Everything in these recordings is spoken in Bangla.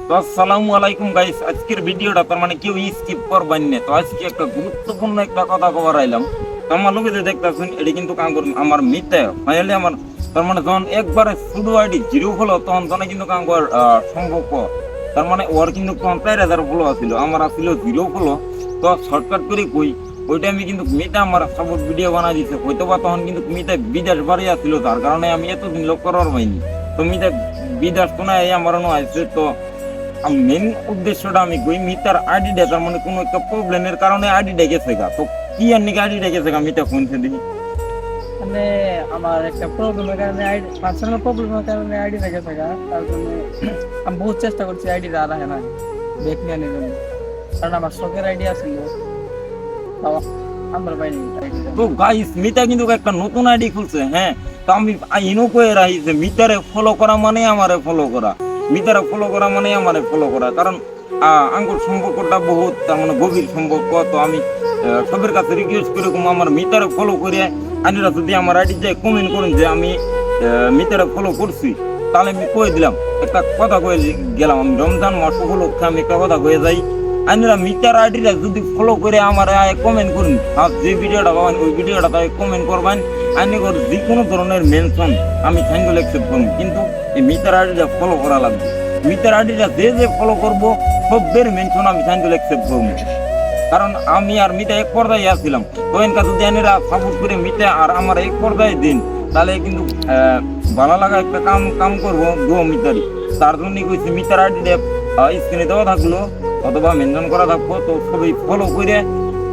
তো আসসালামু আলাইকুম গাইস, আজকের ভিডিওটা তার মানে কেউ স্কিপ করবেন না। তো আজকে একটা গুরুত্বপূর্ণ একটা কথা কবার আইলাম। তো আমার লোকে যে দেখতেছেন এটা কিন্তু আমার মিথ্যা ফাইনালি আমার তার মানে যখন একবারে শুধু আইডি জিরো হলো তখন তখন কিন্তু কাঙ্গর সম্ভব তার মানে ওর কিন্তু 50,000 ফলো আছিল, আমার আসছিল জিরো ফলো। তো শর্টকাট করে কই ওইটা আমি কিন্তু মিটা আমার সাপোর্ট ভিডিও বানাই দিছে হয়তো বা তখন কিন্তু মিটা বিদেশ বাড়ি আসছিল, তার কারণে আমি এতদিন লোক করার পাইনি। তো মিটা বিদেশ কোনায় আমার আছে। তো মেন উদ্দেশ্যটা আমি কই মিটার আইডিটা তার মানে কোনো একটা প্রবলেমের কারণে আইডিটা গেছে গা। তো কি আর নাকি আইডিটা গেছে গা মিটা ফোনছে দেখি। মানে আমার একটা প্রবলেমের কারণে আইডি পার্সোনাল প্রবলেমের কারণে আইডি রেখে থাকা, তার জন্য আমি বহুত চেষ্টা করছি আইডিটা আর রাখে না ব্যাক নিয়ে আনার জন্য, কারণ আমার শখের আইডি আছিল। তাও আমার পাইনি আইডিটা। তো গাইস মিটা কিন্তু একটা নতুন আইডি খুলছে, হ্যাঁ। তো আমি ইনো কয়ে রাখি যে মিটারে ফলো করা মানে আমারে ফলো করা, মিটারে ফলো করা মানে আমারে ফলো করা। কারণ আঙ্গুর সম্পর্কটা বহুত তার মানে গভীর সম্পর্ক। তো আমি সবের কাছে রিকোয়েস্ট করে আমার মিটারে ফলো করে আইনরা যদি আমার আইডি যায় কমেন্ট করুন যে আমি মিটারে ফলো করছি, তাহলে আমি কয়ে দিলাম একটা কথা কয়ে গেলাম। আমি রমজান মাস উপলক্ষে আমি একটা কথা কয়ে যাই, আইনরা মিটার আইডিটা যদি ফলো করে আমার কমেন্ট করুন, আর যে ভিডিওটা পাবেন ওই ভিডিওটা তাই কমেন্ট করবেন। আইনি করে যে কোনো ধরনের মেনশন আমি থ্যাঙ্কফুল অ্যাকসেপ্ট করুন, কিন্তু এই মিটার আইডিটা ফলো করা লাগবে। মিটার আইডিটা যে ফলো করবো সবের মেনশন আমি থ্যাঙ্কফুল অ্যাকসেপ্ট করবো। কারণ আমি আর মিটা এক পর্দায় আসছিলাম, তো এনকা যদি আইনেরা সাপোর্ট করে মিটা আর আমার এক পর্দায় দিন, তাহলে কিন্তু ভালো লাগা একটা কাম করবো দু মিটারই। তার জন্যই কইছি মিটার আইডিটা স্ক্রিনে দেওয়া থাকলো অথবা মেনশন করা থাকবো, তো সবাই ফলো করে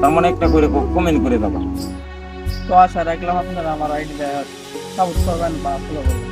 তার মানে একটা করে কমেন্ট করে দেবো। তো আশা রাখলাম আপনারা আমার আইডিটা সাপোর্ট করবেন বা ফলো করবেন।